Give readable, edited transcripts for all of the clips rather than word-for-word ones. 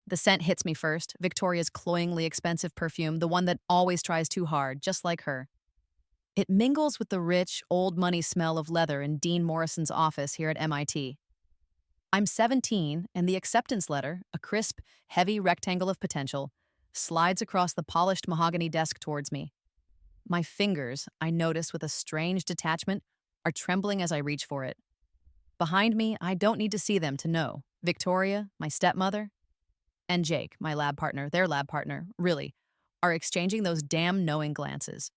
The scent hits me first, Victoria's cloyingly expensive perfume, the one that always tries too hard, just like her. It mingles with the rich, old money smell of leather in Dean Morrison's office here at MIT. I'm 17, and the acceptance letter, a crisp, heavy rectangle of potential, slides across the polished mahogany desk towards me. My fingers, I notice with a strange detachment, are trembling as I reach for it. Behind me, I don't need to see them to know. Victoria, my stepmother, and Jake, my lab partner, their lab partner, really, are exchanging those damn knowing glances.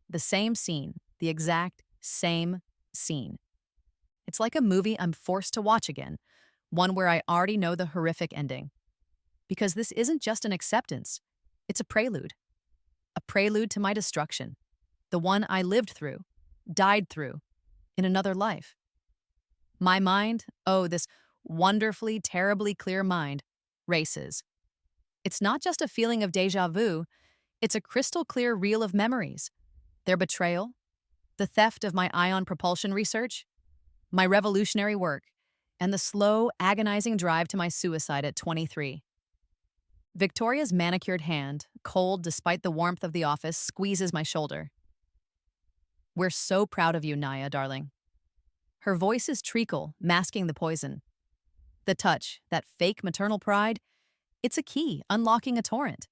The same scene, the exact same scene. It's like a movie I'm forced to watch again, one where I already know the horrific ending. Because this isn't just an acceptance, it's a prelude to my destruction, the one I lived through, died through, in another life. My mind, oh, this wonderfully, terribly clear mind, races. It's not just a feeling of deja vu, it's a crystal clear reel of memories. Their betrayal, the theft of my ion propulsion research, my revolutionary work, and the slow, agonizing drive to my suicide at 23. Victoria's manicured hand, cold despite the warmth of the office, squeezes my shoulder. "We're so proud of you, Naya, darling." Her voice is treacle, masking the poison. The touch, that fake maternal pride, it's a key, unlocking a torrent.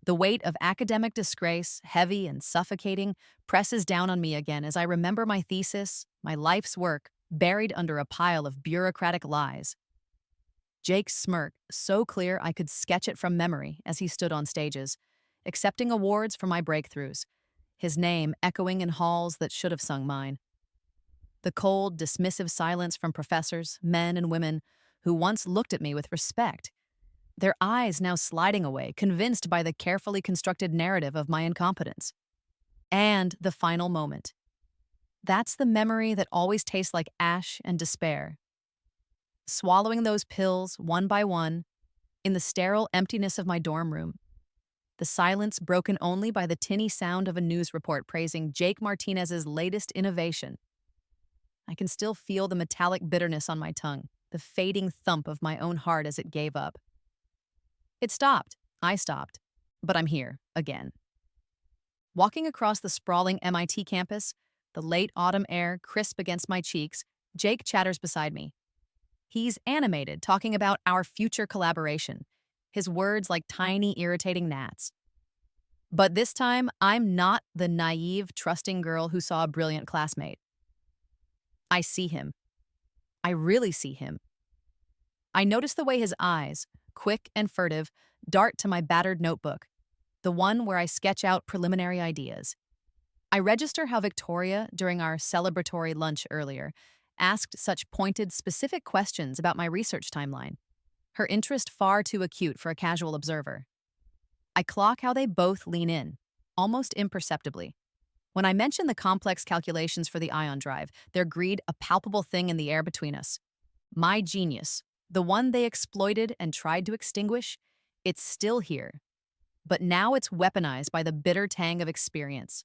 The weight of academic disgrace, heavy and suffocating, presses down on me again as I remember my thesis, my life's work, buried under a pile of bureaucratic lies. Jake's smirk, so clear I could sketch it from memory as he stood on stages, accepting awards for my breakthroughs, his name echoing in halls that should have sung mine. The cold, dismissive silence from professors, men and women, who once looked at me with respect, their eyes now sliding away, convinced by the carefully constructed narrative of my incompetence. And the final moment. That's the memory that always tastes like ash and despair. Swallowing those pills, one by one, in the sterile emptiness of my dorm room. The silence broken only by the tinny sound of a news report praising Jake Martinez's latest innovation. I can still feel the metallic bitterness on my tongue, the fading thump of my own heart as it gave up. It stopped. I stopped. But I'm here, again. Walking across the sprawling MIT campus, the late autumn air crisp against my cheeks, Jake chatters beside me. He's animated, talking about our future collaboration, his words like tiny, irritating gnats. But this time, I'm not the naive, trusting girl who saw a brilliant classmate. I see him. I really see him. I notice the way his eyes, quick and furtive, dart to my battered notebook, the one where I sketch out preliminary ideas. I register how Victoria, during our celebratory lunch earlier, asked such pointed, specific questions about my research timeline, her interest far too acute for a casual observer. I clock how they both lean in, almost imperceptibly. When I mention the complex calculations for the ion drive, their greed a palpable thing in the air between us. My genius, the one they exploited and tried to extinguish, it's still here. But now it's weaponized by the bitter tang of experience.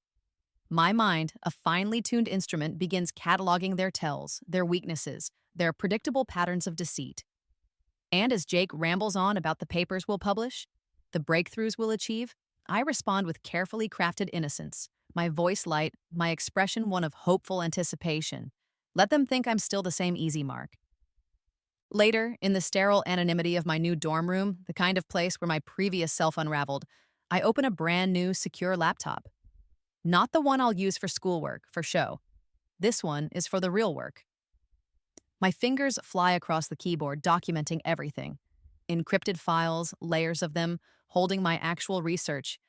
My mind, a finely tuned instrument, begins cataloging their tells, their weaknesses, their predictable patterns of deceit. And as Jake rambles on about the papers we'll publish, the breakthroughs we'll achieve, I respond with carefully crafted innocence, my voice light, my expression one of hopeful anticipation. Let them think I'm still the same easy mark. Later, in the sterile anonymity of my new dorm room, the kind of place where my previous self unraveled, I open a brand new, secure laptop. Not the one I'll use for schoolwork, for show. This one is for the real work. My fingers fly across the keyboard, documenting everything. Encrypted files, layers of them, holding my actual research,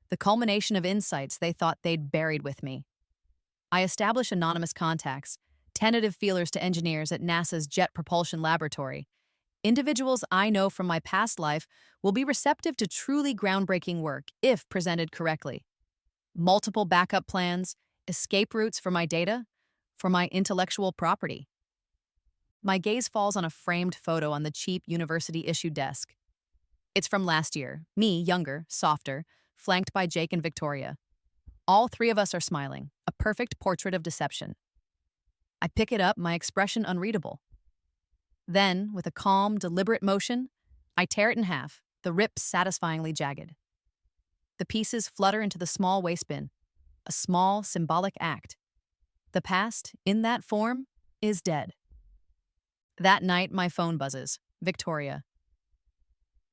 the culmination of insights they thought they'd buried with me. I establish anonymous contacts, tentative feelers to engineers at NASA's Jet Propulsion Laboratory. Individuals I know from my past life will be receptive to truly groundbreaking work if presented correctly. Multiple backup plans, escape routes for my data, for my intellectual property. My gaze falls on a framed photo on the cheap university-issued desk. It's from last year, me, younger, softer, flanked by Jake and Victoria. All three of us are smiling, a perfect portrait of deception. I pick it up, my expression unreadable. Then, with a calm, deliberate motion, I tear it in half, the rip satisfyingly jagged. The pieces flutter into the small waste bin, a small, symbolic act. The past, in that form, is dead. That night, my phone buzzes. Victoria.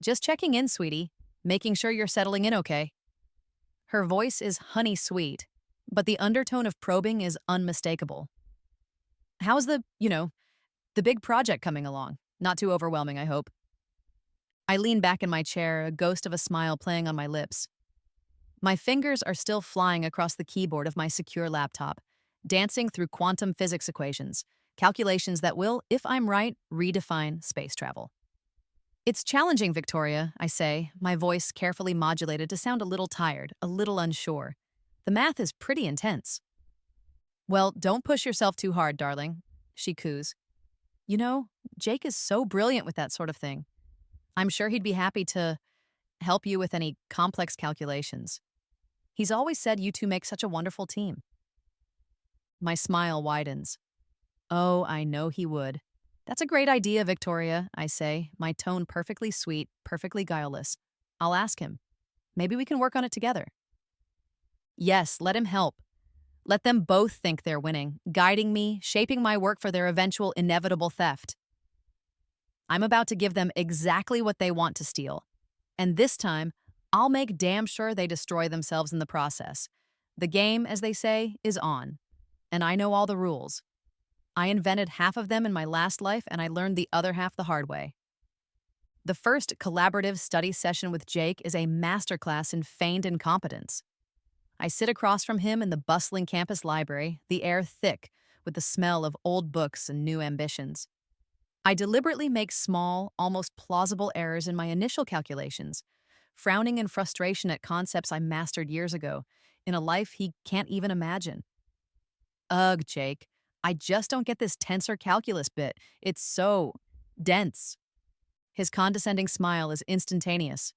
Just checking in, sweetie. Making sure you're settling in okay. Her voice is honey sweet, but the undertone of probing is unmistakable. How's the big project coming along? Not too overwhelming, I hope. I lean back in my chair, a ghost of a smile playing on my lips. My fingers are still flying across the keyboard of my secure laptop, dancing through quantum physics equations, calculations that will, if I'm right, redefine space travel. It's challenging, Victoria, I say, my voice carefully modulated to sound a little tired, a little unsure. The math is pretty intense. Well, don't push yourself too hard, darling, she coos. You know, Jake is so brilliant with that sort of thing. I'm sure he'd be happy to help you with any complex calculations. He's always said you two make such a wonderful team. My smile widens. Oh, I know he would. That's a great idea, Victoria, I say, my tone perfectly sweet, perfectly guileless. I'll ask him. Maybe we can work on it together. Yes, let him help. Let them both think they're winning, guiding me, shaping my work for their eventual inevitable theft. I'm about to give them exactly what they want to steal. And this time, I'll make damn sure they destroy themselves in the process. The game, as they say, is on. And I know all the rules. I invented half of them in my last life, and I learned the other half the hard way. The first collaborative study session with Jake is a masterclass in feigned incompetence. I sit across from him in the bustling campus library, the air thick with the smell of old books and new ambitions. I deliberately make small, almost plausible errors in my initial calculations, frowning in frustration at concepts I mastered years ago, in a life he can't even imagine. Ugh, Jake, I just don't get this tensor calculus bit. It's so dense. His condescending smile is instantaneous.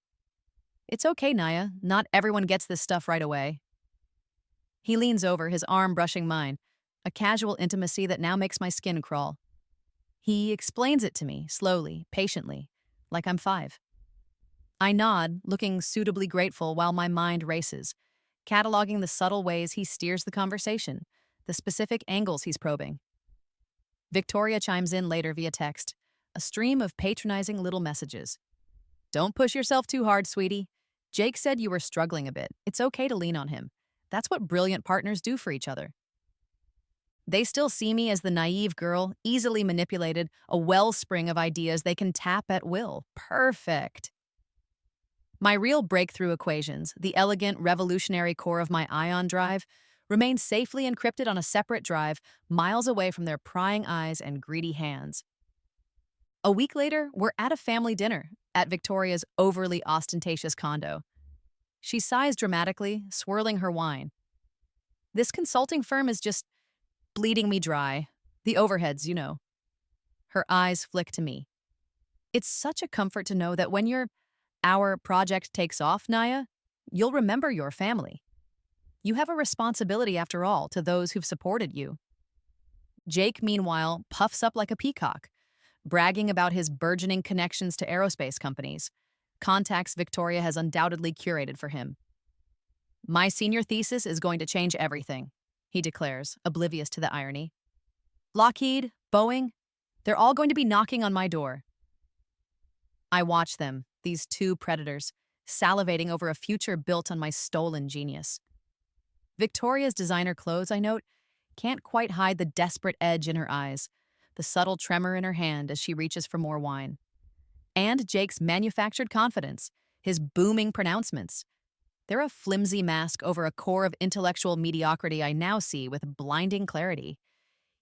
It's okay, Naya. Not everyone gets this stuff right away. He leans over, his arm brushing mine, a casual intimacy that now makes my skin crawl. He explains it to me, slowly, patiently, like I'm 5. I nod, looking suitably grateful while my mind races, cataloging the subtle ways he steers the conversation, the specific angles he's probing. Victoria chimes in later via text, a stream of patronizing little messages. Don't push yourself too hard, sweetie. Jake said you were struggling a bit. It's okay to lean on him. That's what brilliant partners do for each other. They still see me as the naive girl, easily manipulated, a wellspring of ideas they can tap at will. Perfect. My real breakthrough equations, the elegant, revolutionary core of my ion drive, remain safely encrypted on a separate drive, miles away from their prying eyes and greedy hands. A week later, we're at a family dinner at Victoria's overly ostentatious condo. She sighs dramatically, swirling her wine. This consulting firm is just bleeding me dry. The overheads, you know. Her eyes flick to me. It's such a comfort to know that when our project takes off, Naya, you'll remember your family. You have a responsibility, after all, to those who've supported you. Jake, meanwhile, puffs up like a peacock, bragging about his burgeoning connections to aerospace companies, contacts Victoria has undoubtedly curated for him. My senior thesis is going to change everything, he declares, oblivious to the irony. Lockheed, Boeing, they're all going to be knocking on my door. I watch them, these two predators, salivating over a future built on my stolen genius. Victoria's designer clothes, I note, can't quite hide the desperate edge in her eyes, the subtle tremor in her hand as she reaches for more wine. And Jake's manufactured confidence, his booming pronouncements. They're a flimsy mask over a core of intellectual mediocrity I now see with blinding clarity.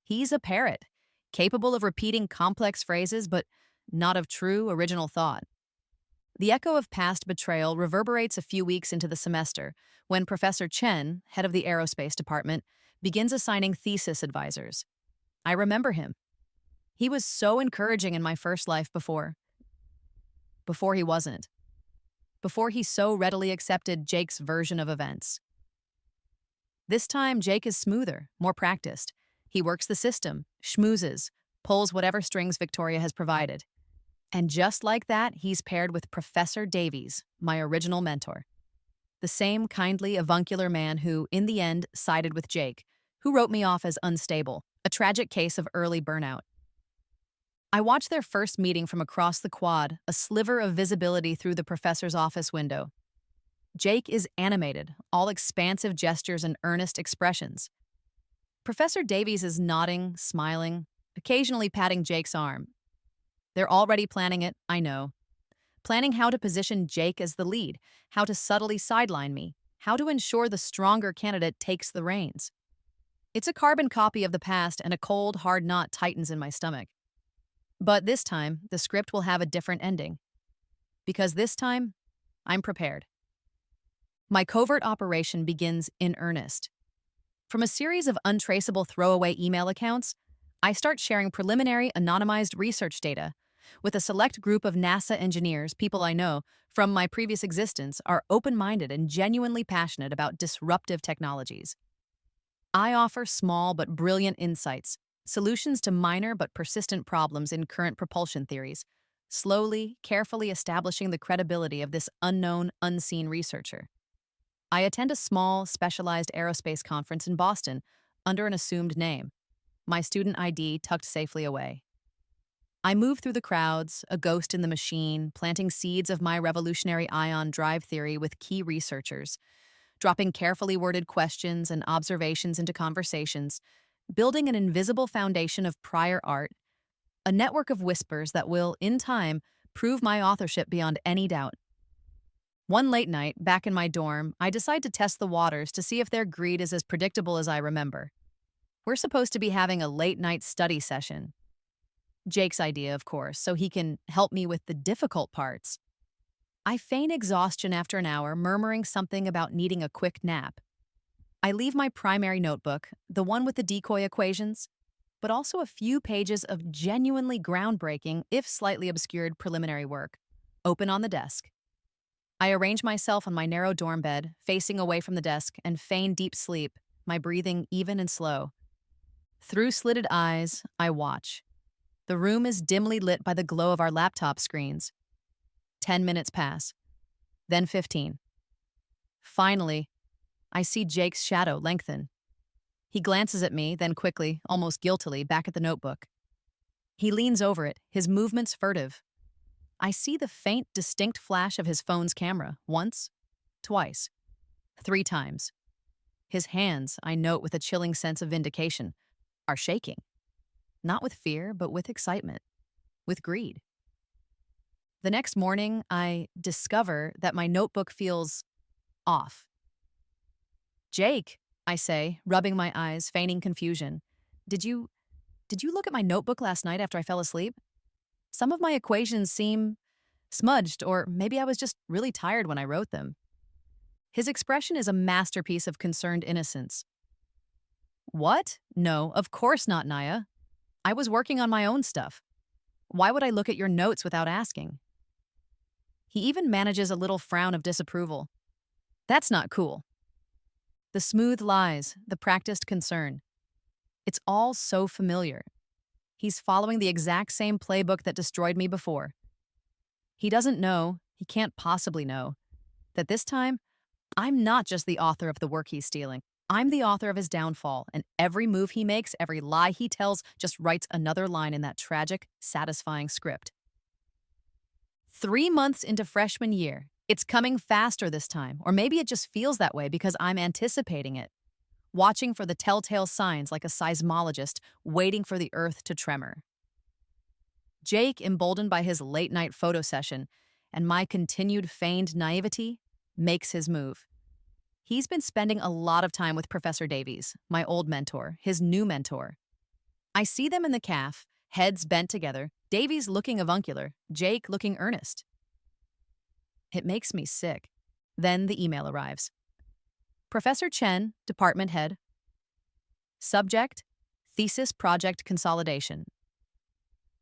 He's a parrot, capable of repeating complex phrases, but not of true, original thought. The echo of past betrayal reverberates a few weeks into the semester when Professor Chen, head of the aerospace department, begins assigning thesis advisors. I remember him. He was so encouraging in my first life before he wasn't. Before he so readily accepted Jake's version of events. This time, Jake is smoother, more practiced. He works the system, schmoozes, pulls whatever strings Victoria has provided. And just like that, he's paired with Professor Davies, my original mentor. The same kindly, avuncular man who, in the end, sided with Jake, who wrote me off as unstable, a tragic case of early burnout. I watched their first meeting from across the quad, a sliver of visibility through the professor's office window. Jake is animated, all expansive gestures and earnest expressions. Professor Davies is nodding, smiling, occasionally patting Jake's arm. They're already planning it, I know. Planning how to position Jake as the lead, how to subtly sideline me, how to ensure the stronger candidate takes the reins. It's a carbon copy of the past, and a cold, hard knot tightens in my stomach. But this time, the script will have a different ending. Because this time, I'm prepared. My covert operation begins in earnest. From a series of untraceable throwaway email accounts, I start sharing preliminary anonymized research data with a select group of NASA engineers, people I know from my previous existence, are open-minded and genuinely passionate about disruptive technologies. I offer small but brilliant insights, solutions to minor but persistent problems in current propulsion theories, slowly, carefully establishing the credibility of this unknown, unseen researcher. I attend a small, specialized aerospace conference in Boston under an assumed name, my student ID tucked safely away. I move through the crowds, a ghost in the machine, planting seeds of my revolutionary ion drive theory with key researchers, dropping carefully worded questions and observations into conversations, building an invisible foundation of prior art, a network of whispers that will, in time, prove my authorship beyond any doubt. One late night, back in my dorm, I decide to test the waters to see if their greed is as predictable as I remember. We're supposed to be having a late-night study session. Jake's idea, of course, so he can help me with the difficult parts. I feign exhaustion after an hour, murmuring something about needing a quick nap. I leave my primary notebook, the one with the decoy equations, but also a few pages of genuinely groundbreaking, if slightly obscured, preliminary work, open on the desk. I arrange myself on my narrow dorm bed, facing away from the desk, and feign deep sleep, my breathing even and slow. Through slitted eyes, I watch. The room is dimly lit by the glow of our laptop screens. 10 minutes pass, then 15. Finally, I see Jake's shadow lengthen. He glances at me, then quickly, almost guiltily, back at the notebook. He leans over it, his movements furtive. I see the faint, distinct flash of his phone's camera, once, twice, 3 times. His hands, I note with a chilling sense of vindication, are shaking. Not with fear, but with excitement, with greed. The next morning, I discover that my notebook feels off. Jake, I say, rubbing my eyes, feigning confusion. Did you look at my notebook last night after I fell asleep? Some of my equations seem smudged, or maybe I was just really tired when I wrote them. His expression is a masterpiece of concerned innocence. What? No, of course not, Naya. I was working on my own stuff. Why would I look at your notes without asking? He even manages a little frown of disapproval. That's not cool. The smooth lies, the practiced concern. It's all so familiar. He's following the exact same playbook that destroyed me before. He doesn't know, he can't possibly know, that this time, I'm not just the author of the work he's stealing. I'm the author of his downfall, and every move he makes, every lie he tells, just writes another line in that tragic, satisfying script. 3 months into freshman year, it's coming faster this time, or maybe it just feels that way because I'm anticipating it, watching for the telltale signs like a seismologist waiting for the earth to tremor. Jake, emboldened by his late-night photo session and my continued feigned naivety, makes his move. He's been spending a lot of time with Professor Davies, my old mentor, his new mentor. I see them in the caf, heads bent together, Davies looking avuncular, Jake looking earnest. It makes me sick. Then the email arrives. Professor Chen, department head. Subject, thesis project consolidation.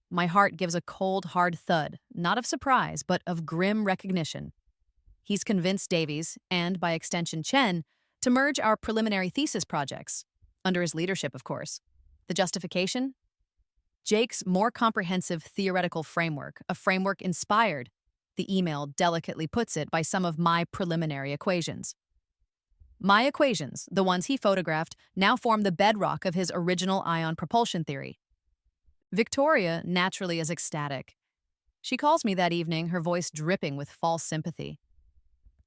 My heart gives a cold, hard thud, not of surprise, but of grim recognition. He's convinced Davies, and by extension Chen, to merge our preliminary thesis projects, under his leadership, of course. The justification? Jake's more comprehensive theoretical framework, a framework inspired, the email delicately puts it, by some of my preliminary equations. My equations, the ones he photographed, now form the bedrock of his original ion propulsion theory. Victoria naturally is ecstatic. She calls me that evening, her voice dripping with false sympathy.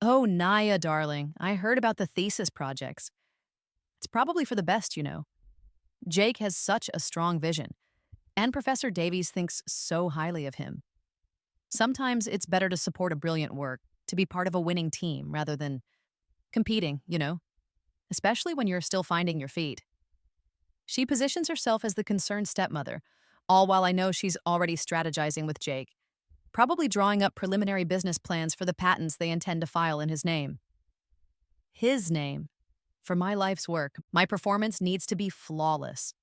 "Oh, Naya, darling, I heard about the thesis projects. It's probably for the best, you know. Jake has such a strong vision, and Professor Davies thinks so highly of him. Sometimes it's better to support a brilliant work, to be part of a winning team rather than competing, especially when you're still finding your feet." She positions herself as the concerned stepmother, all while I know she's already strategizing with Jake, probably drawing up preliminary business plans for the patents they intend to file in his name. His name. For my life's work, my performance needs to be flawless.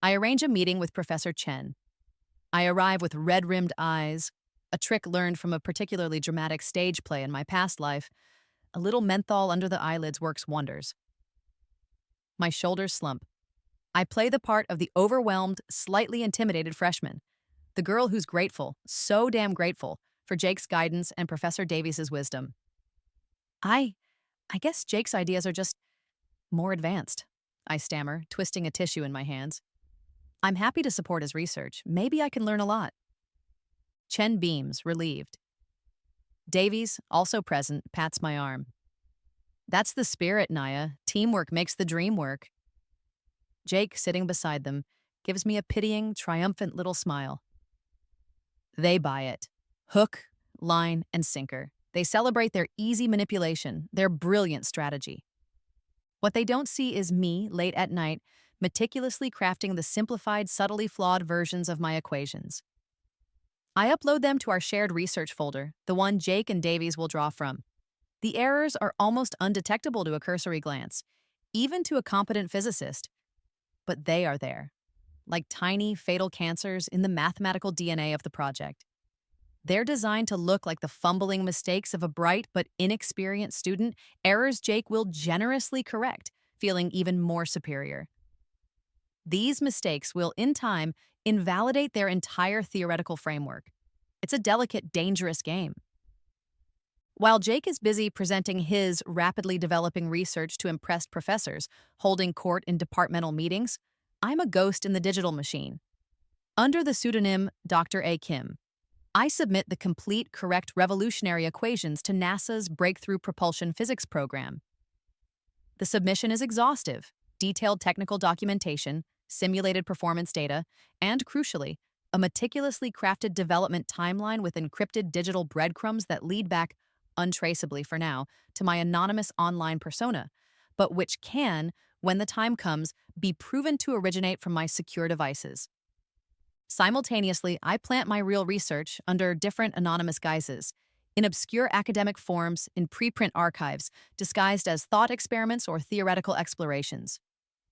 I arrange a meeting with Professor Chen. I arrive with red-rimmed eyes, a trick learned from a particularly dramatic stage play in my past life. A little menthol under the eyelids works wonders. My shoulders slump. I play the part of the overwhelmed, slightly intimidated freshman, the girl who's grateful, so damn grateful, for Jake's guidance and Professor Davies's wisdom. I guess Jake's ideas are just more advanced, I stammer, twisting a tissue in my hands. I'm happy to support his research. Maybe I can learn a lot. Chen beams, relieved. Davies, also present, pats my arm. That's the spirit, Naya. Teamwork makes the dream work. Jake, sitting beside them, gives me a pitying, triumphant little smile. They buy it. Hook, line, and sinker. They celebrate their easy manipulation, their brilliant strategy. What they don't see is me, late at night, meticulously crafting the simplified, subtly flawed versions of my equations. I upload them to our shared research folder, the one Jake and Davies will draw from. The errors are almost undetectable to a cursory glance, even to a competent physicist. But they are there, like tiny, fatal cancers in the mathematical DNA of the project. They're designed to look like the fumbling mistakes of a bright but inexperienced student, errors Jake will generously correct, feeling even more superior. These mistakes will, in time, invalidate their entire theoretical framework. It's a delicate, dangerous game. While Jake is busy presenting his rapidly developing research to impressed professors, holding court in departmental meetings, I'm a ghost in the digital machine. Under the pseudonym Dr. A. Kim, I submit the complete, correct revolutionary equations to NASA's Breakthrough Propulsion Physics program. The submission is exhaustive, detailed technical documentation, simulated performance data, and, crucially, a meticulously crafted development timeline with encrypted digital breadcrumbs that lead back, untraceably for now, to my anonymous online persona, but which can, when the time comes, be proven to originate from my secure devices. Simultaneously, I plant my real research under different anonymous guises, in obscure academic forms, in preprint archives, disguised as thought experiments or theoretical explorations.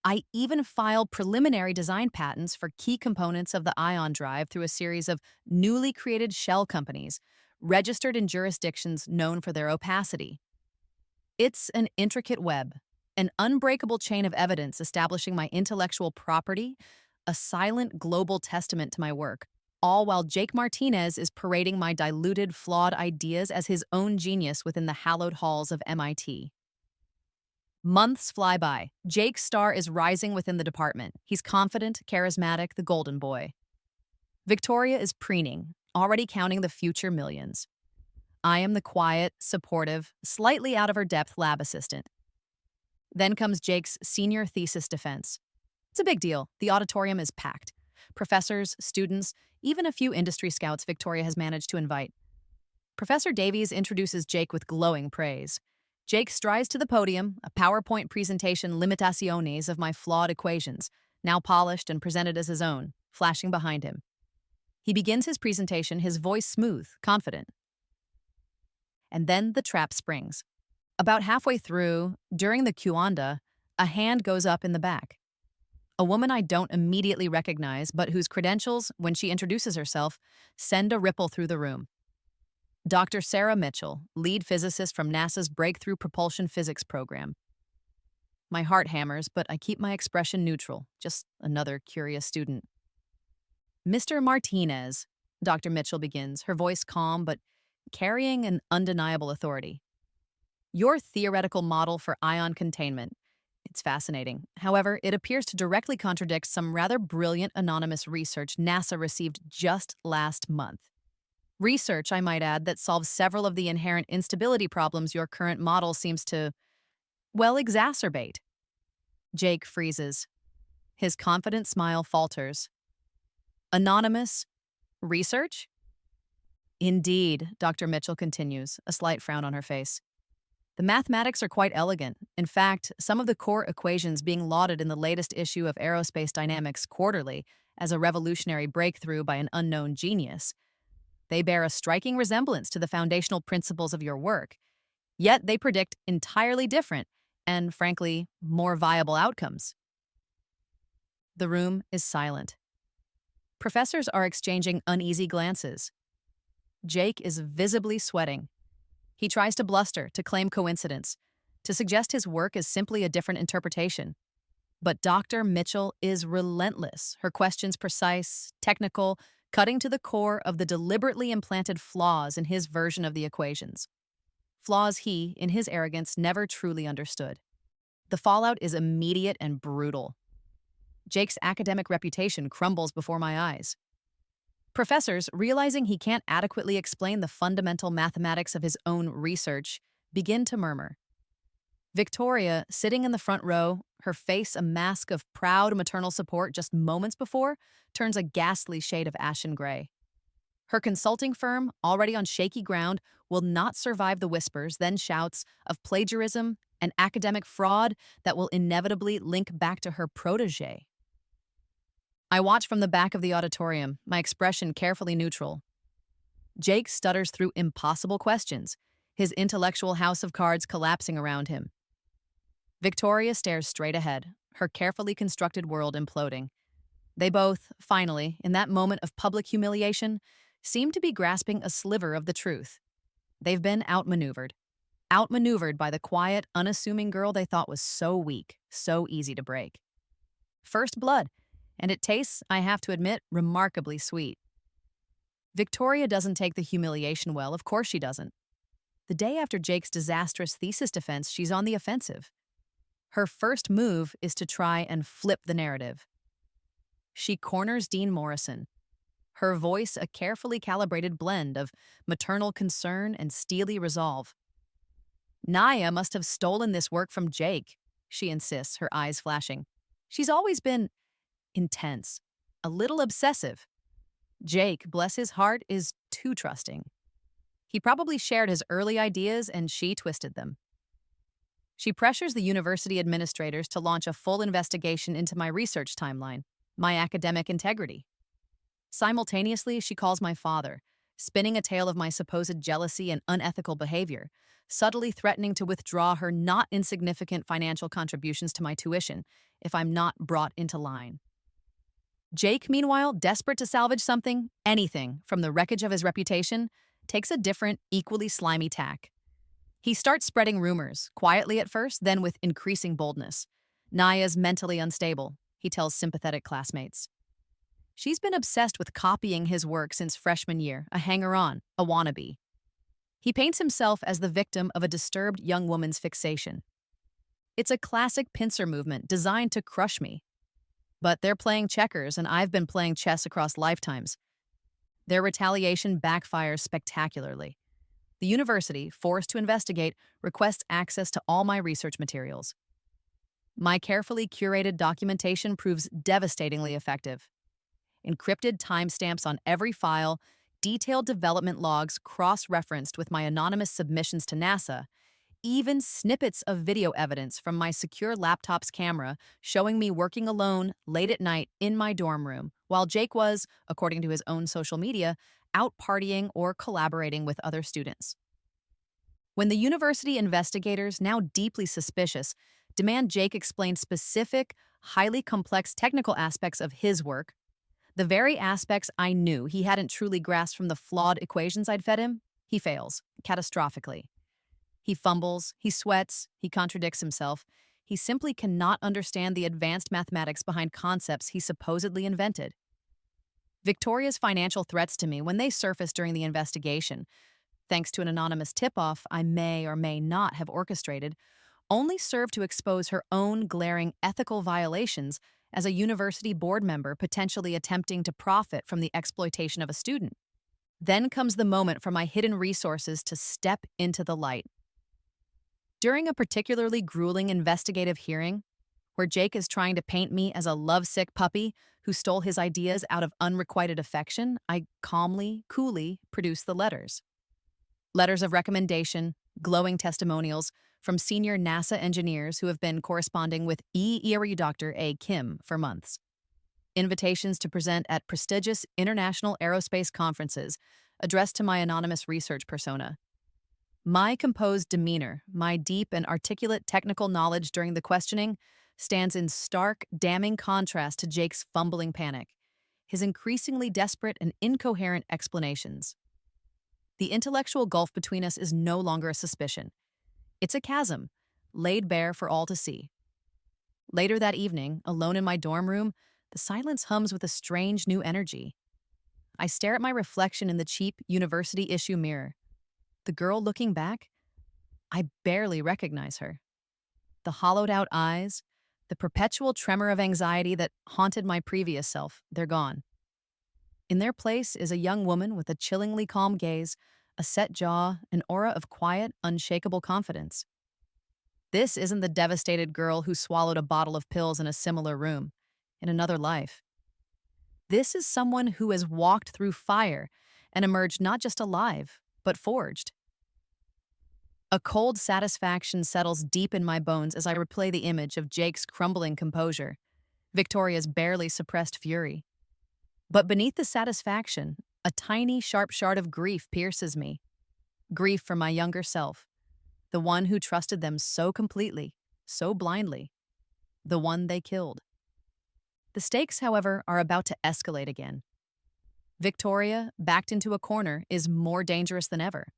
I even file preliminary design patents for key components of the ion drive through a series of newly created shell companies, registered in jurisdictions known for their opacity. It's an intricate web, an unbreakable chain of evidence establishing my intellectual property, a silent global testament to my work, all while Jake Martinez is parading my diluted, flawed ideas as his own genius within the hallowed halls of MIT. Months fly by. Jake's star is rising within the department. He's confident, charismatic, the golden boy. Victoria is preening, already counting the future millions. I am the quiet, supportive, slightly out of her depth lab assistant. Then comes Jake's senior thesis defense. It's a big deal. The auditorium is packed. Professors, students, even a few industry scouts Victoria has managed to invite. Professor Davies introduces Jake with glowing praise. Jake strides to the podium, a PowerPoint presentation limitaciones of my flawed equations, now polished and presented as his own, flashing behind him. He begins his presentation, his voice smooth, confident. And then the trap springs. About halfway through, during the Q&A, a hand goes up in the back. A woman I don't immediately recognize, but whose credentials, when she introduces herself, send a ripple through the room. Dr. Sarah Mitchell, lead physicist from NASA's Breakthrough Propulsion Physics program. My heart hammers, but I keep my expression neutral, just another curious student. Mr. Martinez, Dr. Mitchell begins, her voice calm but carrying an undeniable authority. Your theoretical model for ion containment. It's fascinating. However, it appears to directly contradict some rather brilliant anonymous research NASA received just last month. Research, I might add, that solves several of the inherent instability problems your current model seems to, well, exacerbate. Jake freezes. His confident smile falters. Anonymous research? Indeed, Dr. Mitchell continues, a slight frown on her face. The mathematics are quite elegant. In fact, some of the core equations being lauded in the latest issue of Aerospace Dynamics Quarterly as a revolutionary breakthrough by an unknown genius, they bear a striking resemblance to the foundational principles of your work, yet they predict entirely different and, frankly, more viable outcomes. The room is silent. Professors are exchanging uneasy glances. Jake is visibly sweating. He tries to bluster, to claim coincidence, to suggest his work is simply a different interpretation. But Dr. Mitchell is relentless, her questions precise, technical, cutting to the core of the deliberately implanted flaws in his version of the equations. Flaws he, in his arrogance, never truly understood. The fallout is immediate and brutal. Jake's academic reputation crumbles before my eyes. Professors, realizing he can't adequately explain the fundamental mathematics of his own research, begin to murmur. Victoria, sitting in the front row, her face a mask of proud maternal support just moments before, turns a ghastly shade of ashen gray. Her consulting firm, already on shaky ground, will not survive the whispers, then shouts, of plagiarism and academic fraud that will inevitably link back to her protégé. I watch from the back of the auditorium, my expression carefully neutral. Jake stutters through impossible questions, his intellectual house of cards collapsing around him. Victoria stares straight ahead, her carefully constructed world imploding. They both, finally, in that moment of public humiliation, seem to be grasping a sliver of the truth. They've been outmaneuvered by the quiet, unassuming girl they thought was so weak, so easy to break. First blood, and it tastes, I have to admit, remarkably sweet. Victoria doesn't take the humiliation well, of course she doesn't. The day after Jake's disastrous thesis defense, she's on the offensive. Her first move is to try and flip the narrative. She corners Dean Morrison, her voice a carefully calibrated blend of maternal concern and steely resolve. Naya must have stolen this work from Jake, she insists, her eyes flashing. She's always been intense, a little obsessive. Jake, bless his heart, is too trusting. He probably shared his early ideas and she twisted them. She pressures the university administrators to launch a full investigation into my research timeline, my academic integrity. Simultaneously, she calls my father, spinning a tale of my supposed jealousy and unethical behavior, subtly threatening to withdraw her not insignificant financial contributions to my tuition if I'm not brought into line. Jake, meanwhile, desperate to salvage something, anything, from the wreckage of his reputation, takes a different, equally slimy tack. He starts spreading rumors, quietly at first, then with increasing boldness. Naya's mentally unstable, he tells sympathetic classmates. She's been obsessed with copying his work since freshman year, a hanger-on, a wannabe. He paints himself as the victim of a disturbed young woman's fixation. It's a classic pincer movement designed to crush me. But they're playing checkers, and I've been playing chess across lifetimes. Their retaliation backfires spectacularly. The university, forced to investigate, requests access to all my research materials. My carefully curated documentation proves devastatingly effective. Encrypted timestamps on every file, detailed development logs cross-referenced with my anonymous submissions to NASA, even snippets of video evidence from my secure laptop's camera showing me working alone late at night in my dorm room, while Jake was, according to his own social media, out partying or collaborating with other students. When the university investigators, now deeply suspicious, demand Jake explain specific, highly complex technical aspects of his work, the very aspects I knew he hadn't truly grasped from the flawed equations I'd fed him, he fails, catastrophically. He fumbles, he sweats, he contradicts himself. He simply cannot understand the advanced mathematics behind concepts he supposedly invented. Victoria's financial threats to me, when they surfaced during the investigation, thanks to an anonymous tip-off I may or may not have orchestrated, only served to expose her own glaring ethical violations as a university board member potentially attempting to profit from the exploitation of a student. Then comes the moment for my hidden resources to step into the light. During a particularly grueling investigative hearing, where Jake is trying to paint me as a lovesick puppy who stole his ideas out of unrequited affection, I calmly, coolly produce the letters. Letters of recommendation, glowing testimonials from senior NASA engineers who have been corresponding with Eerie Dr. A. Kim for months. Invitations to present at prestigious international aerospace conferences addressed to my anonymous research persona. My composed demeanor, my deep and articulate technical knowledge during the questioning, stands in stark, damning contrast to Jake's fumbling panic, his increasingly desperate and incoherent explanations. The intellectual gulf between us is no longer a suspicion. It's a chasm, laid bare for all to see. Later that evening, alone in my dorm room, the silence hums with a strange new energy. I stare at my reflection in the cheap university issue mirror. The girl looking back? I barely recognize her. The hollowed-out eyes, the perpetual tremor of anxiety that haunted my previous self, they're gone. In their place is a young woman with a chillingly calm gaze, a set jaw, an aura of quiet, unshakable confidence. This isn't the devastated girl who swallowed a bottle of pills in a similar room, in another life. This is someone who has walked through fire and emerged not just alive, but forged. A cold satisfaction settles deep in my bones as I replay the image of Jake's crumbling composure, Victoria's barely suppressed fury. But beneath the satisfaction, a tiny, sharp shard of grief pierces me. Grief for my younger self, the one who trusted them so completely, so blindly, the one they killed. The stakes, however, are about to escalate again. Victoria, backed into a corner, is more dangerous than ever.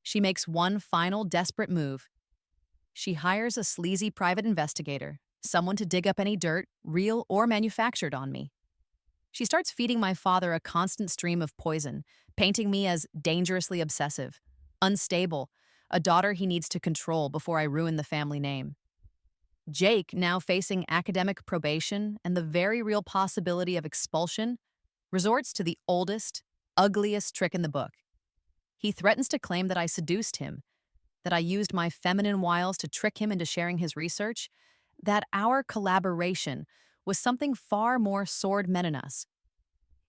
She makes one final desperate move. She hires a sleazy private investigator, someone to dig up any dirt, real or manufactured, on me. She starts feeding my father a constant stream of poison, painting me as dangerously obsessive, unstable, a daughter he needs to control before I ruin the family name. Jake, now facing academic probation and the very real possibility of expulsion, resorts to the oldest, ugliest trick in the book. He threatens to claim that I seduced him, that I used my feminine wiles to trick him into sharing his research, that our collaboration was something far more sword-meninous.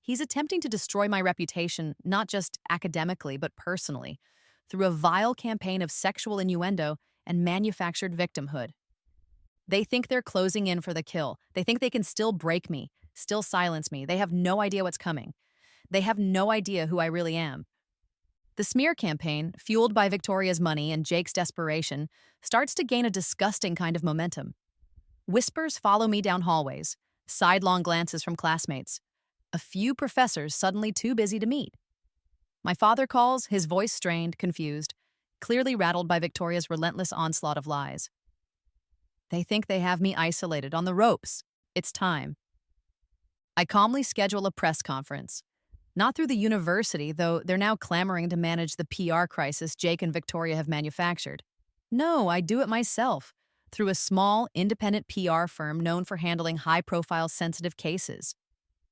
He's attempting to destroy my reputation, not just academically, but personally, through a vile campaign of sexual innuendo and manufactured victimhood. They think they're closing in for the kill. They think they can still break me, still silence me. They have no idea what's coming. They have no idea who I really am. The smear campaign, fueled by Victoria's money and Jake's desperation, starts to gain a disgusting kind of momentum. Whispers follow me down hallways, sidelong glances from classmates. A few professors suddenly too busy to meet. My father calls, his voice strained, confused, clearly rattled by Victoria's relentless onslaught of lies. They think they have me isolated, on the ropes. It's time. I calmly schedule a press conference. Not through the university, though they're now clamoring to manage the PR crisis Jake and Victoria have manufactured. No, I do it myself, through a small, independent PR firm known for handling high-profile, sensitive cases.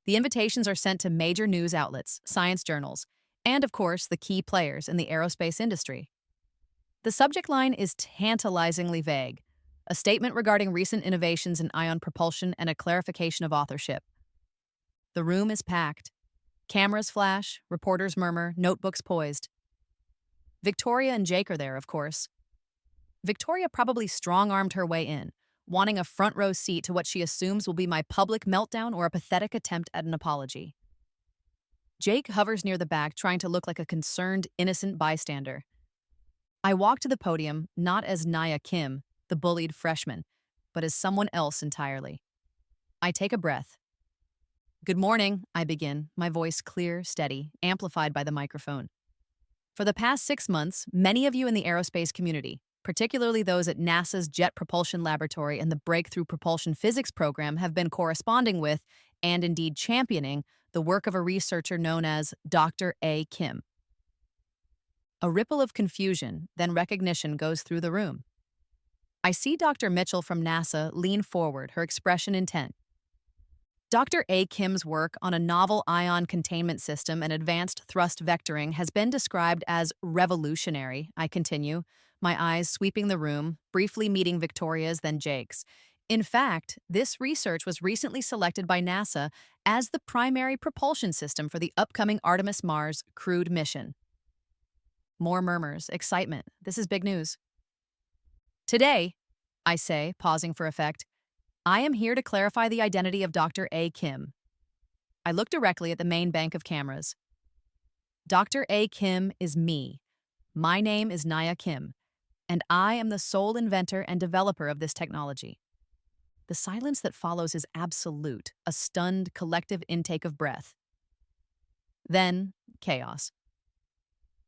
The invitations are sent to major news outlets, science journals, and, of course, the key players in the aerospace industry. The subject line is tantalizingly vague, a statement regarding recent innovations in ion propulsion and a clarification of authorship. The room is packed. Cameras flash, reporters murmur, notebooks poised. Victoria and Jake are there, of course. Victoria probably strong-armed her way in, wanting a front-row seat to what she assumes will be my public meltdown or a pathetic attempt at an apology. Jake hovers near the back, trying to look like a concerned, innocent bystander. I walk to the podium, not as Naya Kim, the bullied freshman, but as someone else entirely. I take a breath. Good morning, I begin, my voice clear, steady, amplified by the microphone. For the past 6 months, many of you in the aerospace community, particularly those at NASA's Jet Propulsion Laboratory and the Breakthrough Propulsion Physics program, have been corresponding with, and indeed championing, the work of a researcher known as Dr. A. Kim. A ripple of confusion, then recognition goes through the room. I see Dr. Mitchell from NASA lean forward, her expression intent. Dr. A. Kim's work on a novel ion containment system and advanced thrust vectoring has been described as revolutionary, I continue, my eyes sweeping the room, briefly meeting Victoria's, then Jake's. In fact, this research was recently selected by NASA as the primary propulsion system for the upcoming Artemis Mars crewed mission. More murmurs, excitement. This is big news. Today, I say, pausing for effect, I am here to clarify the identity of Dr. A. Kim. I look directly at the main bank of cameras. Dr. A. Kim is me. My name is Naya Kim, and I am the sole inventor and developer of this technology. The silence that follows is absolute, a stunned collective intake of breath. Then, chaos.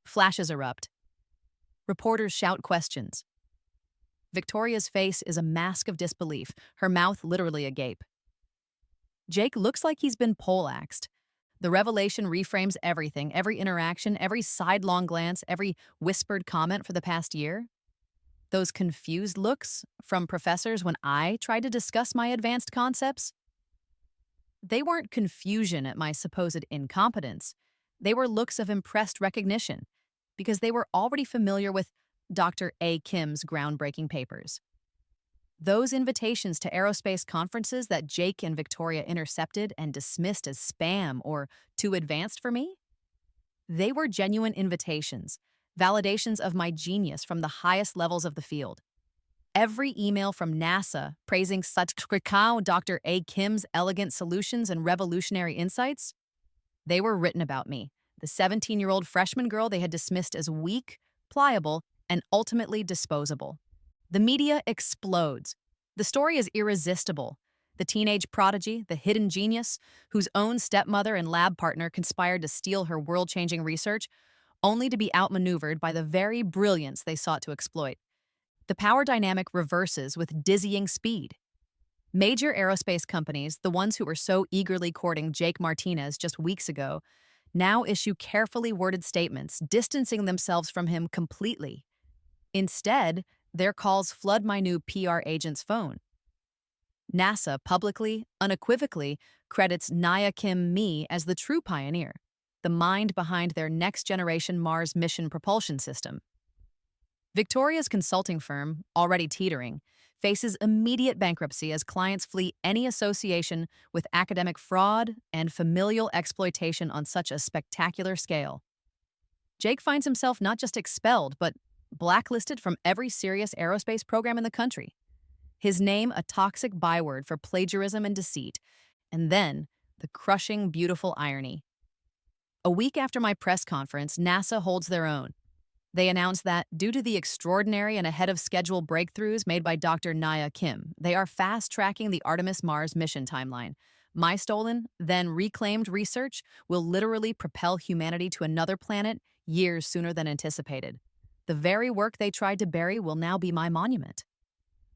Flashes erupt. Reporters shout questions. Victoria's face is a mask of disbelief, her mouth literally agape. Jake looks like he's been poleaxed. The revelation reframes everything, every interaction, every sidelong glance, every whispered comment for the past year. Those confused looks from professors when I tried to discuss my advanced concepts. They weren't confusion at my supposed incompetence. They were looks of impressed recognition, because they were already familiar with Dr. A. Kim's groundbreaking papers. Those invitations to aerospace conferences that Jake and Victoria intercepted and dismissed as spam or too advanced for me? They were genuine invitations, validations of my genius from the highest levels of the field. Every email from NASA praising such Dr. A. Kim's elegant solutions and revolutionary insights, they were written about me, the 17-year-old freshman girl they had dismissed as weak, pliable, and ultimately disposable. The media explodes. The story is irresistible. The teenage prodigy, the hidden genius, whose own stepmother and lab partner conspired to steal her world-changing research, only to be outmaneuvered by the very brilliance they sought to exploit. The power dynamic reverses with dizzying speed. Major aerospace companies, the ones who were so eagerly courting Jake Martinez just weeks ago, now issue carefully worded statements, distancing themselves from him completely. Instead, their calls flood my new PR agent's phone. NASA publicly, unequivocally, credits Naya Kim Me as the true pioneer, the mind behind their next-generation Mars mission propulsion system. Victoria's consulting firm, already teetering, faces immediate bankruptcy as clients flee any association with academic fraud and familial exploitation on such a spectacular scale. Jake finds himself not just expelled, but blacklisted from every serious aerospace program in the country. His name a toxic byword for plagiarism and deceit, and then the crushing, beautiful irony. A week after my press conference, NASA holds their own. They announced that, due to the extraordinary and ahead-of-schedule breakthroughs made by Dr. Naya Kim, they are fast-tracking the Artemis Mars mission timeline. My stolen, then reclaimed research will literally propel humanity to another planet years sooner than anticipated. The very work they tried to bury will now be my monument.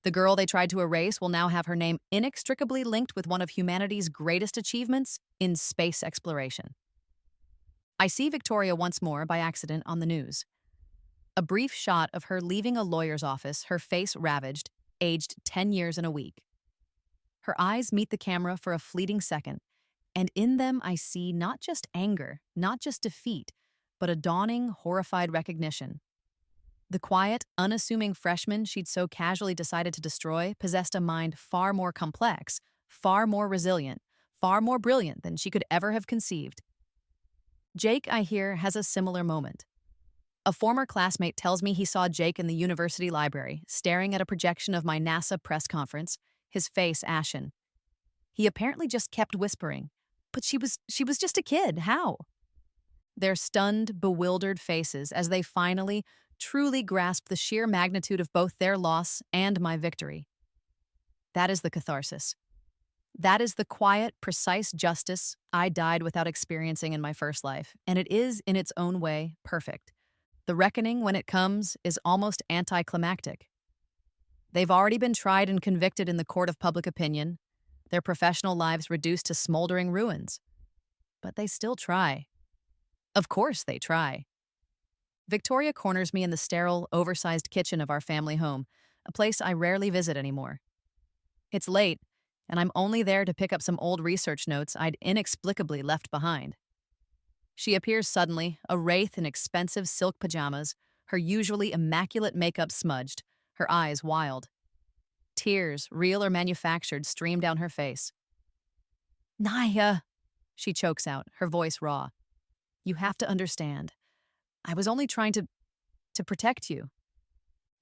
The girl they tried to erase will now have her name inextricably linked with one of humanity's greatest achievements in space exploration. I see Victoria once more by accident on the news. A brief shot of her leaving a lawyer's office, her face ravaged, aged 10 years and a week. Her eyes meet the camera for a fleeting second, and in them I see not just anger, not just defeat, but a dawning, horrified recognition. The quiet, unassuming freshman she'd so casually decided to destroy possessed a mind far more complex, far more resilient, far more brilliant than she could ever have conceived. Jake, I hear, has a similar moment. A former classmate tells me he saw Jake in the university library, staring at a projection of my NASA press conference, his face ashen. He apparently just kept whispering, "But she was just a kid, how?" Their stunned, bewildered faces as they finally, truly grasp the sheer magnitude of both their loss and my victory. That is the catharsis. That is the quiet, precise justice I died without experiencing in my first life, and it is, in its own way, perfect. The reckoning, when it comes, is almost anticlimactic. They've already been tried and convicted in the court of public opinion, their professional lives reduced to smoldering ruins. but they still try. Of course they try. Victoria corners me in the sterile, oversized kitchen of our family home, a place I rarely visit anymore. It's late, and I'm only there to pick up some old research notes I'd inexplicably left behind. She appears suddenly, a wraith in expensive silk pajamas, her usually immaculate makeup smudged, her eyes wild. Tears, real or manufactured, stream down her face. "Naya," she chokes out, her voice raw. "You have to understand. I was only trying to protect you."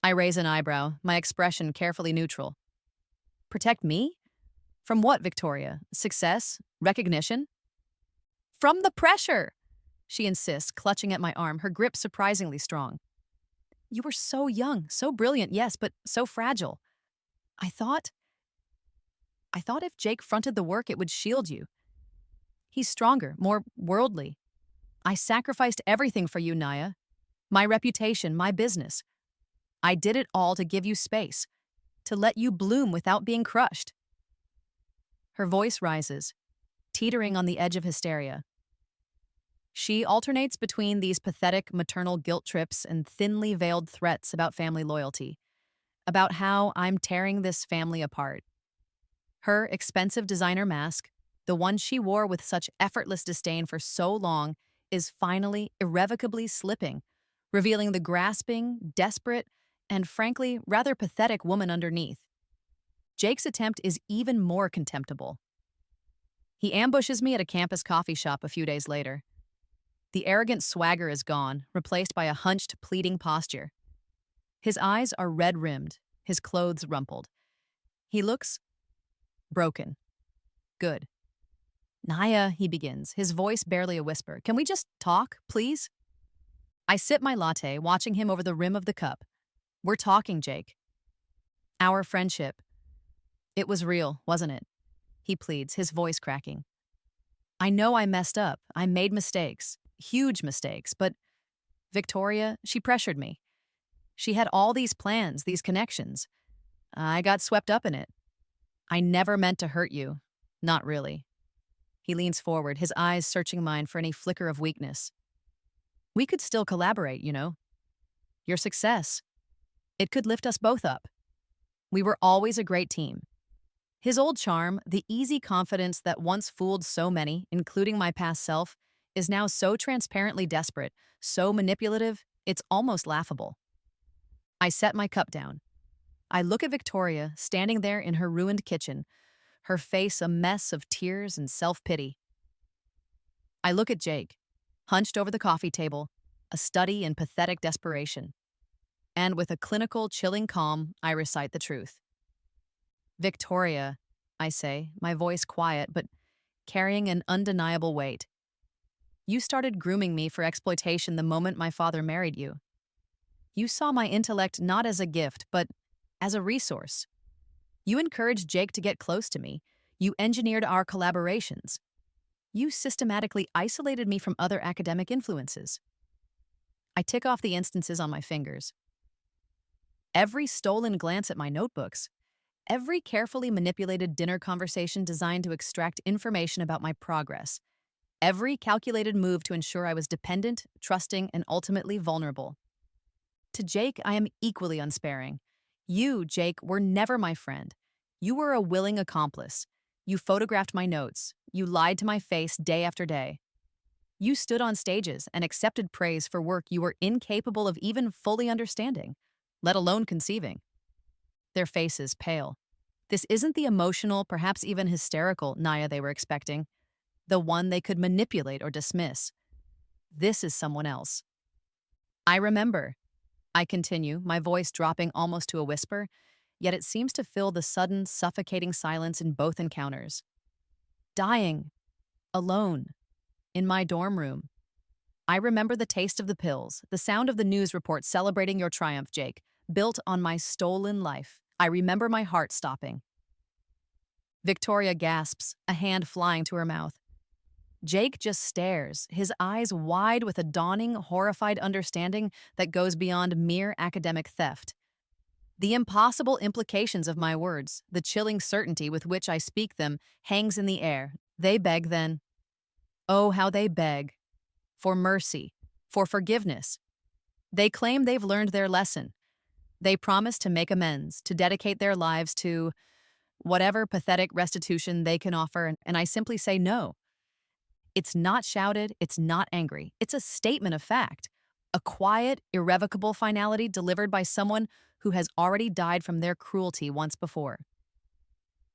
I raise an eyebrow, my expression carefully neutral. "Protect me? From what, Victoria? Success? Recognition?" "From the pressure," she insists, clutching at my arm, her grip surprisingly strong. "You were so young, so brilliant, yes, but so fragile. I thought if Jake fronted the work, it would shield you. He's stronger, more worldly. I sacrificed everything for you, Naya. My reputation, my business. I did it all to give you space, to let you bloom without being crushed." Her voice rises, teetering on the edge of hysteria. She alternates between these pathetic maternal guilt trips and thinly veiled threats about family loyalty, about how I'm tearing this family apart. Her expensive designer mask, the one she wore with such effortless disdain for so long, is finally, irrevocably slipping, revealing the grasping, desperate, and frankly, rather pathetic woman underneath. Jake's attempt is even more contemptible. He ambushes me at a campus coffee shop a few days later. The arrogant swagger is gone, replaced by a hunched, pleading posture. His eyes are red-rimmed, his clothes rumpled. He looks broken. Good. "Naya," he begins, his voice barely a whisper. "Can we just talk, please?" I sip my latte, watching him over the rim of the cup. "We're talking, Jake. Our friendship. It was real, wasn't it?" he pleads, his voice cracking. "I know I messed up. I made mistakes. Huge mistakes. But Victoria, she pressured me. She had all these plans, these connections. I got swept up in it. I never meant to hurt you. Not really." He leans forward, his eyes searching mine for any flicker of weakness. "We could still collaborate, you know. Your success. It could lift us both up. We were always a great team." His old charm, the easy confidence that once fooled so many, including my past self, is now so transparently desperate, so manipulative, it's almost laughable. I set my cup down. I look at Victoria, standing there in her ruined kitchen, her face a mess of tears and self-pity. I look at Jake, hunched over the coffee table, a study in pathetic desperation. And with a clinical, chilling calm, I recite the truth. "Victoria," I say, my voice quiet but carrying an undeniable weight. "You started grooming me for exploitation the moment my father married you. You saw my intellect not as a gift, but as a resource. You encouraged Jake to get close to me. You engineered our collaborations. You systematically isolated me from other academic influences." I tick off the instances on my fingers. Every stolen glance at my notebooks, every carefully manipulated dinner conversation designed to extract information about my progress, every calculated move to ensure I was dependent, trusting, and ultimately vulnerable. To Jake, I am equally unsparing. You, Jake, were never my friend. You were a willing accomplice. You photographed my notes. You lied to my face day after day. You stood on stages and accepted praise for work you were incapable of even fully understanding, let alone conceiving. Their faces pale. This isn't the emotional, perhaps even hysterical Naya they were expecting, the one they could manipulate or dismiss. This is someone else. I remember. I continue, my voice dropping almost to a whisper, yet it seems to fill the sudden, suffocating silence in both encounters. Dying. Alone. In my dorm room. I remember the taste of the pills, the sound of the news report celebrating your triumph, Jake, built on my stolen life. I remember my heart stopping. Victoria gasps, a hand flying to her mouth. Jake just stares, his eyes wide with a dawning, horrified understanding that goes beyond mere academic theft. The impossible implications of my words, the chilling certainty with which I speak them, hangs in the air. They beg then, Oh, how they beg for mercy, for forgiveness. They claim they've learned their lesson. They promise to make amends, to dedicate their lives to whatever pathetic restitution they can offer, and I simply say no. It's not shouted, it's not angry. It's a statement of fact. A quiet, irrevocable finality delivered by someone who has already died from their cruelty once before.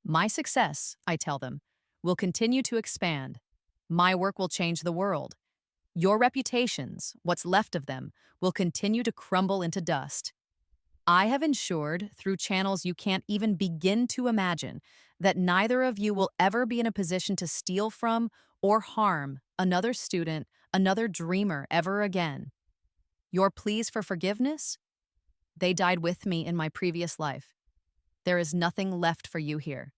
My success, I tell them, will continue to expand. My work will change the world. Your reputations, what's left of them, will continue to crumble into dust. I have ensured, through channels you can't even begin to imagine, that neither of you will ever be in a position to steal from or harm another student, another dreamer ever again. Your pleas for forgiveness? They died with me in my previous life. There is nothing left for you here.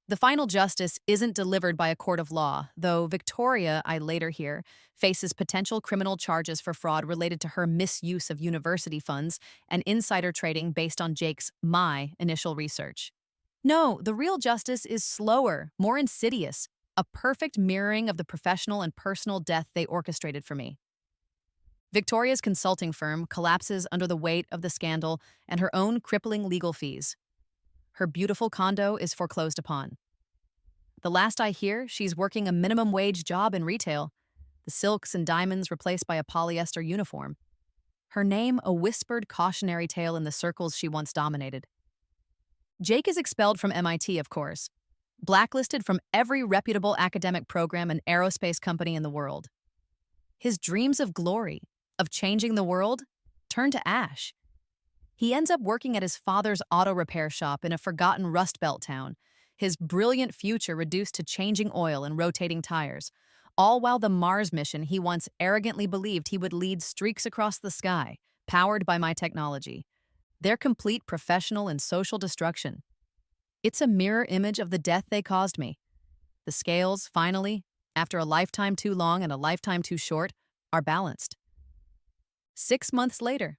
The final justice isn't delivered by a court of law, though Victoria, I later hear, faces potential criminal charges for fraud related to her misuse of university funds and insider trading based on my initial research. No, the real justice is slower, more insidious, a perfect mirroring of the professional and personal death they orchestrated for me. Victoria's consulting firm collapses under the weight of the scandal and her own crippling legal fees. Her beautiful condo is foreclosed upon. The last I hear, she's working a minimum wage job in retail, the silks and diamonds replaced by a polyester uniform. Her name a whispered cautionary tale in the circles she once dominated. Jake is expelled from MIT, of course, blacklisted from every reputable academic program and aerospace company in the world. His dreams of glory, of changing the world, turn to ash. He ends up working at his father's auto repair shop in a forgotten Rust Belt town, his brilliant future reduced to changing oil and rotating tires, all while the Mars mission he once arrogantly believed he would lead streaks across the sky, powered by my technology. Their complete professional and social destruction. It's a mirror image of the death they caused me. The scales, finally, after a lifetime too long and a lifetime too short, are balanced. 6 months later,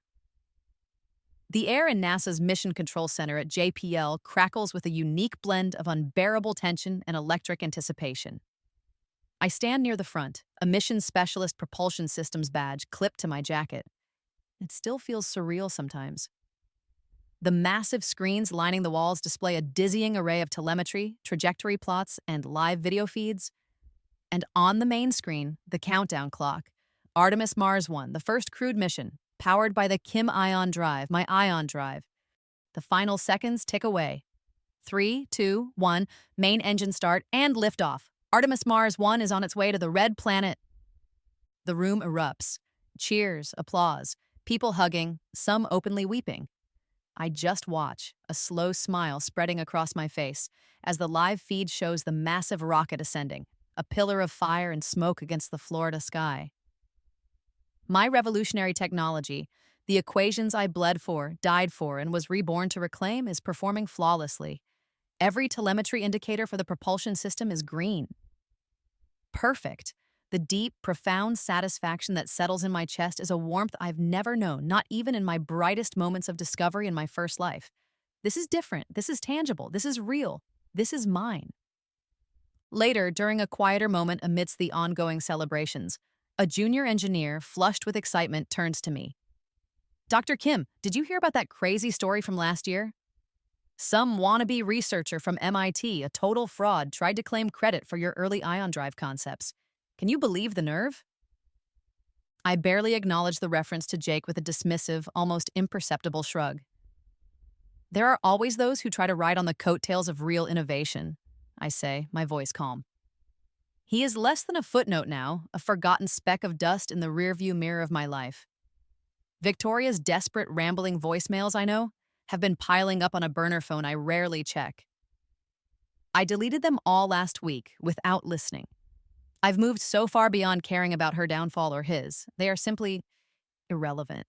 the air in NASA's Mission Control Center at JPL crackles with a unique blend of unbearable tension and electric anticipation. I stand near the front, a Mission Specialist Propulsion Systems badge clipped to my jacket. It still feels surreal sometimes. The massive screens lining the walls display a dizzying array of telemetry, trajectory plots, and live video feeds. And on the main screen, the countdown clock. Artemis Mars 1, the first crewed mission, powered by the Kim Ion drive, my Ion drive. The final seconds tick away. 3, 2, 1, main engine start and liftoff. Artemis Mars 1 is on its way to the red planet. The room erupts. Cheers, applause, people hugging, some openly weeping. I just watch, a slow smile spreading across my face, as the live feed shows the massive rocket ascending, a pillar of fire and smoke against the Florida sky. My revolutionary technology, the equations I bled for, died for, and was reborn to reclaim, is performing flawlessly. Every telemetry indicator for the propulsion system is green. Perfect. The deep, profound satisfaction that settles in my chest is a warmth I've never known, not even in my brightest moments of discovery in my first life. This is different. This is tangible. This is real. This is mine. Later, during a quieter moment amidst the ongoing celebrations, a junior engineer, flushed with excitement, turns to me. Dr. Kim, did you hear about that crazy story from last year? Some wannabe researcher from MIT, a total fraud, tried to claim credit for your early ion drive concepts. Can you believe the nerve? I barely acknowledge the reference to Jake with a dismissive, almost imperceptible shrug. There are always those who try to ride on the coattails of real innovation, I say, my voice calm. He is less than a footnote now, a forgotten speck of dust in the rearview mirror of my life. Victoria's desperate, rambling voicemails, I know, have been piling up on a burner phone I rarely check. I deleted them all last week without listening. I've moved so far beyond caring about her downfall or his. They are simply irrelevant.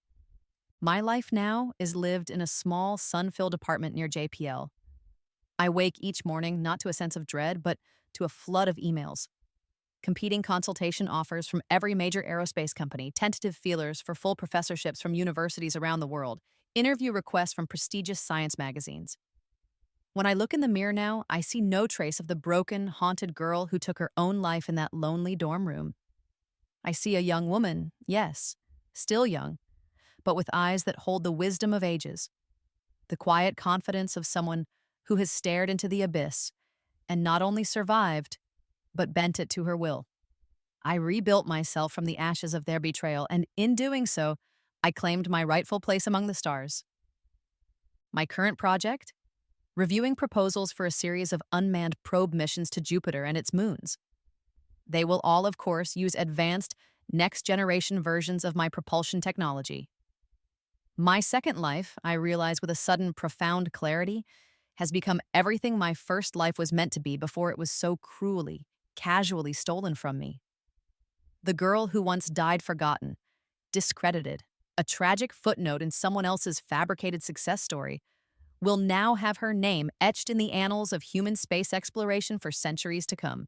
My life now is lived in a small, sun-filled apartment near JPL. I wake each morning not to a sense of dread, but to a flood of emails. Competing consultation offers from every major aerospace company, tentative feelers for full professorships from universities around the world, interview requests from prestigious science magazines. When I look in the mirror now, I see no trace of the broken, haunted girl who took her own life in that lonely dorm room. I see a young woman, yes, still young, but with eyes that hold the wisdom of ages, the quiet confidence of someone who has stared into the abyss and not only survived, but bent it to her will. I rebuilt myself from the ashes of their betrayal, and in doing so, I claimed my rightful place among the stars. My current project? Reviewing proposals for a series of unmanned probe missions to Jupiter and its moons. They will all, of course, use advanced, next-generation versions of my propulsion technology. My second life, I realize with a sudden, profound clarity, has become everything my first life was meant to be before it was so cruelly, casually stolen from me. The girl who once died forgotten, discredited, a tragic footnote in someone else's fabricated success story, will now have her name etched in the annals of human space exploration for centuries to come.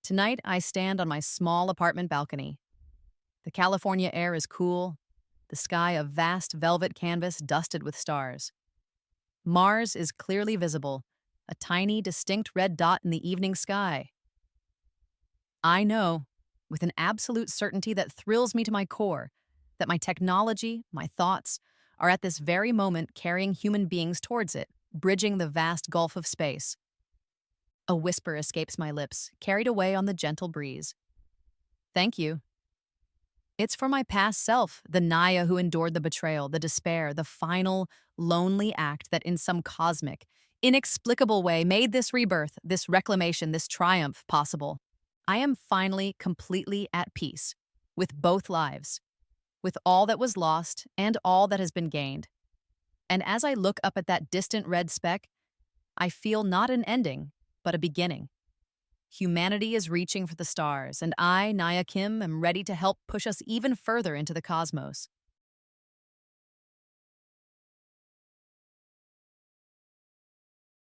Tonight, I stand on my small apartment balcony. The California air is cool, the sky a vast velvet canvas dusted with stars. Mars is clearly visible, a tiny, distinct red dot in the evening sky. I know, with an absolute certainty that thrills me to my core, that my technology, my thoughts, are at this very moment carrying human beings towards it, bridging the vast gulf of space. A whisper escapes my lips, carried away on the gentle breeze. Thank you. It's for my past self, the Naya who endured the betrayal, the despair, the final, lonely act that in some cosmic, inexplicable way made this rebirth, this reclamation, this triumph possible. I am finally completely at peace with both lives, with all that was lost and all that has been gained. And as I look up at that distant red speck, I feel not an ending, but a beginning. Humanity is reaching for the stars, and I, Naya Kim, am ready to help push us even further into the cosmos.